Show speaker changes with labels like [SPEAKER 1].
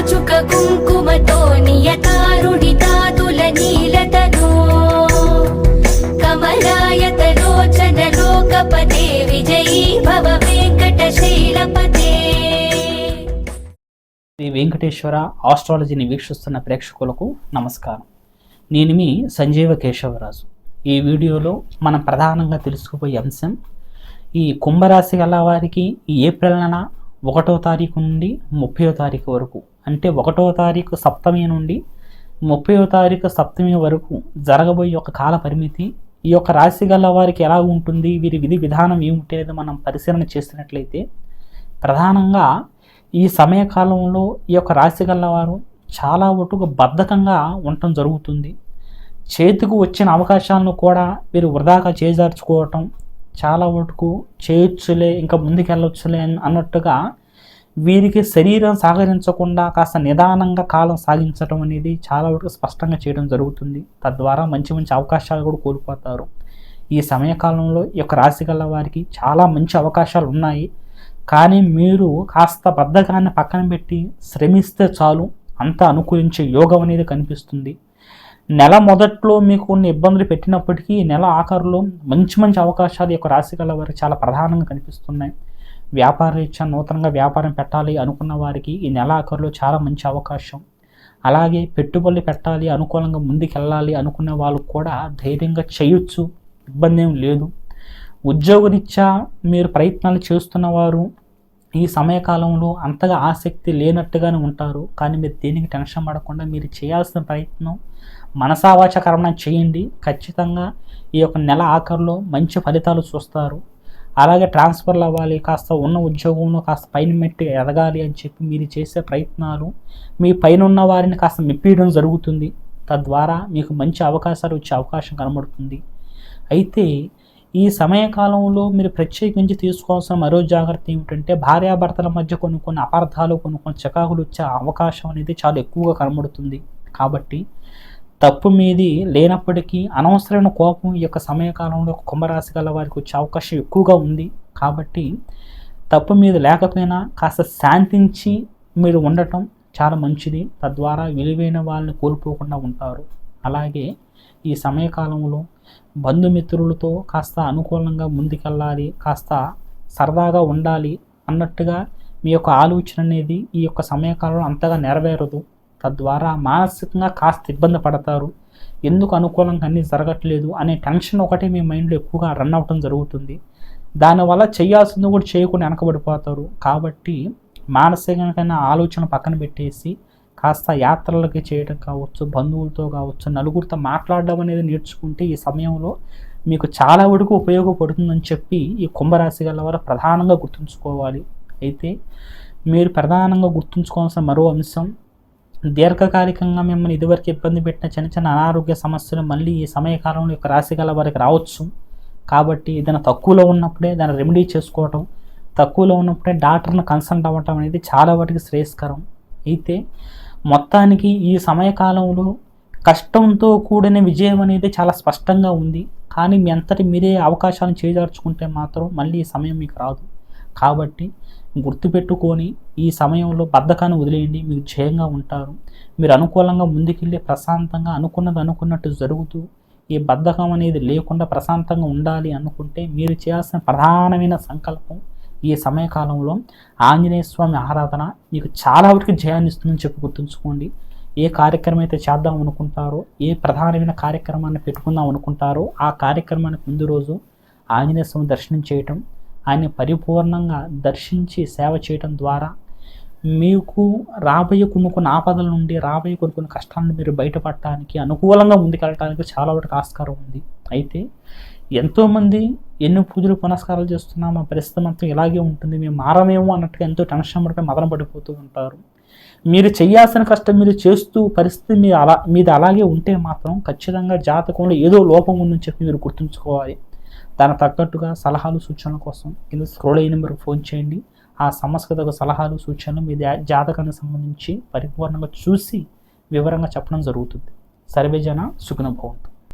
[SPEAKER 1] చుక కుంకుమతో నియతారుణితాతుల నీలతనో కమలాయతలోచన లోకపతే విజయీ భవ వెంకటశైలపతే.
[SPEAKER 2] శ్రీ వెంకటేశ్వర ఆస్ట్రాలజీని వీక్షిస్తున్న ప్రేక్షకులకు నమస్కారం. నేను మీ సంజీవ కేశవరాజు. ఈ వీడియోలో మనం ప్రధానంగా తెలుసుకుపోయే అంశం, ఈ కుంభరాశి గల వారికి ఈ ఏప్రిల్ నెల 1వ తారీఖు నుండి 30వ తారీఖు వరకు, అంటే 1వ తారీఖు సప్తమి నుండి 30వ తారీఖు సప్తమి వరకు జరగబోయే ఒక కాల పరిమితి, ఈ యొక్క రాశి గల వారికి ఎలా ఉంటుంది, వీరి విధి విధానం ఏమిటి అనేది మనం పరిశీలన చేసినట్లయితే, ప్రధానంగా ఈ సమయకాలంలో ఈ యొక్క రాశి గలవారు చాలా వరకు బద్ధకంగా ఉండటం జరుగుతుంది. చేతికి వచ్చిన అవకాశాలను కూడా వీరు వృధాగా చేజార్చుకోవటం, చాలా వరకు చేయొచ్చులే ఇంకా ముందుకెళ్ళొచ్చులే అన్నట్టుగా వీరికి శరీరం సహకరించకుండా కాస్త నిదానంగా కాలం సాగించడం అనేది చాలా వరకు స్పష్టంగా చేయడం జరుగుతుంది. తద్వారా మంచి మంచి అవకాశాలు కూడా కోల్పోతారు. ఈ సమయకాలంలో ఈ యొక్క రాశి గల వారికి చాలా మంచి అవకాశాలు ఉన్నాయి. కానీ మీరు కాస్త బద్ధకాన్ని పక్కన పెట్టి శ్రమిస్తే చాలు, అంతా అనుకూలించే యోగం అనేది కనిపిస్తుంది. నెల మొదట్లో మీకు కొన్ని ఇబ్బందులు పెట్టినప్పటికీ నెల ఆఖరులో మంచి మంచి అవకాశాలు ఈ యొక్క రాశి గల వారికి చాలా ప్రధానంగా కనిపిస్తున్నాయి. వ్యాపార రీత్యా నూతనంగా వ్యాపారం పెట్టాలి అనుకున్న వారికి ఈ నెల ఆఖరులో చాలా మంచి అవకాశం. అలాగే పెట్టుబడులు పెట్టాలి, అనుకూలంగా ముందుకెళ్ళాలి అనుకునే వాళ్ళు కూడా ధైర్యంగా చేయొచ్చు, ఇబ్బంది ఏం లేదు. ఉద్యోగరీత్యా మీరు ప్రయత్నాలు చేస్తున్నవారు ఈ సమయకాలంలో అంతగా ఆసక్తి లేనట్టుగానే ఉంటారు. కానీ మీరు దేనికి టెన్షన్ పడకుండా మీరు చేయాల్సిన ప్రయత్నం మనసావాచ కర్మణ చేయండి. ఖచ్చితంగా ఈ యొక్క నెల ఆఖరులో మంచి ఫలితాలు చూస్తారు. అలాగే ట్రాన్స్ఫర్లు అవ్వాలి, కాస్త ఉన్న ఉద్యోగంలో కాస్త పైన మెట్టి ఎదగాలి అని చెప్పి మీరు చేసే ప్రయత్నాలు మీ పైన ఉన్న వారిని కాస్త మెప్పియడం జరుగుతుంది. తద్వారా మీకు మంచి అవకాశాలు వచ్చే అవకాశం కనబడుతుంది. అయితే ఈ సమయకాలంలో మీరు ప్రత్యేకించి తీసుకోవాల్సిన మరో జాగ్రత్త ఏమిటంటే, భార్యాభర్తల మధ్య కొన్ని అపార్థాలు, కొన్ని చికాకులు వచ్చే అవకాశం అనేది చాలా ఎక్కువగా కనబడుతుంది. కాబట్టి తప్పు మీది లేనప్పటికీ అనవసరమైన కోపం ఈ యొక్క సమయకాలంలో కుంభరాశి గల వారికి వచ్చే అవకాశం ఎక్కువగా ఉంది. కాబట్టి తప్పు మీద లేకపోయినా కాస్త శాంతించి మీరు ఉండటం చాలా మంచిది. తద్వారా విలువైన వాళ్ళని కోల్పోకుండా ఉంటారు. అలాగే ఈ సమయకాలంలో బంధుమిత్రులతో కాస్త అనుకూలంగా ముందుకెళ్ళాలి, కాస్త సరదాగా ఉండాలి అన్నట్టుగా మీ యొక్క ఆలోచన అనేది ఈ యొక్క సమయకాలంలో అంతగా నెరవేరదు. తద్వారా మానసికంగా కాస్త ఇబ్బంది పడతారు. ఎందుకు అనుకూలంగా అన్నీ జరగట్లేదు అనే టెన్షన్ ఒకటి మీ మైండ్లో ఎక్కువగా రన్ అవ్వటం జరుగుతుంది. దానివల్ల చేయాల్సింది కూడా చేయకుండా వెనకబడిపోతారు. కాబట్టి మానసికంగా ఆలోచన పక్కన పెట్టేసి కాస్త యాత్రలకి చేయడం కావచ్చు, బంధువులతో కావచ్చు, నలుగురితో మాట్లాడడం అనేది నేర్చుకుంటే ఈ సమయంలో మీకు చాలా వరకు ఉపయోగపడుతుందని చెప్పి ఈ కుంభరాశి గల వారు ప్రధానంగా గుర్తుంచుకోవాలి. అయితే మీరు ప్రధానంగా గుర్తుంచుకోవాల్సిన మరో అంశం, దీర్ఘకాలికంగా మిమ్మల్ని ఇదివరకు ఇబ్బంది పెట్టిన చిన్న చిన్న అనారోగ్య సమస్యలు మళ్ళీ ఈ సమయకాలంలో యొక్క రాశి గల వారికి రావచ్చు. కాబట్టి ఏదైనా తక్కువలో ఉన్నప్పుడే దాన్ని రెమెడీ చేసుకోవటం, తక్కువలో ఉన్నప్పుడే డాక్టర్ని కన్సల్ట్ అవ్వటం అనేది చాలా వాటికి శ్రేయస్కరం. అయితే మొత్తానికి ఈ సమయకాలంలో కష్టంతో కూడిన విజయం అనేది చాలా స్పష్టంగా ఉంది. కానీ మీ అంతటి మీరే అవకాశాలను చేజార్చుకుంటే మాత్రం మళ్ళీ ఈ సమయం మీకు రాదు. కాబట్టి గుర్తుపెట్టుకొని ఈ సమయంలో బద్ధకాన్ని వదిలేయండి, మీరు జయంగా ఉంటారు. మీరు అనుకూలంగా ముందుకెళ్ళి ప్రశాంతంగా అనుకున్నది అనుకున్నట్టు జరుగుతూ ఈ బద్ధకం అనేది లేకుండా ప్రశాంతంగా ఉండాలి అనుకుంటే మీరు చేయాల్సిన ప్రధానమైన సంకల్పం ఈ సమయకాలంలో ఆంజనేయ స్వామి ఆరాధన మీకు చాలా వరకు జయాన్ని ఇస్తుందని చెప్పి గుర్తుంచుకోండి. ఏ కార్యక్రమం అయితే చేద్దాం అనుకుంటారో, ఏ ప్రధానమైన కార్యక్రమాన్ని పెట్టుకుందాం అనుకుంటారో ఆ కార్యక్రమానికి ముందు రోజు ఆంజనేయ స్వామి దర్శనం చేయటం, ఆయన పరిపూర్ణంగా దర్శించి సేవ చేయటం ద్వారా మీకు రాబోయే కొన్ని ఆపదల నుండి, రాబోయే కొన్ని కష్టాలను మీరు బయటపడటానికి, అనుకూలంగా ముందుకెళ్ళడానికి చాలా వరకు ఆస్కారం ఉంది. అయితే ఎంతోమంది ఎన్నో పూజలు పునస్కారాలు చేస్తున్నాం, మా పరిస్థితి మొత్తం ఇలాగే ఉంటుంది, మేము మారమేమో అన్నట్టుగా ఎంతో టెన్షన్ పడిపోయి మదన పడిపోతూ ఉంటారు. మీరు చేయాల్సిన కష్టం మీరు చేస్తూ పరిస్థితి మీది అలాగే ఉంటే మాత్రం ఖచ్చితంగా జాతకంలో ఏదో లోపం ఉందని చెప్పి మీరు గుర్తుంచుకోవాలి. దానికి తగ్గట్టుగా సలహాలు సూచనల కోసం కింద స్క్రోల్ అయిన నెంబర్కి ఫోన్ చేయండి. ఆ సమస్యకు సలహాలు సూచనలు మీ జాతకానికి సంబంధించి పరిపూర్ణంగా చూసి వివరంగా చెప్పడం జరుగుతుంది. సర్వే జన సుఖినో భవంతు.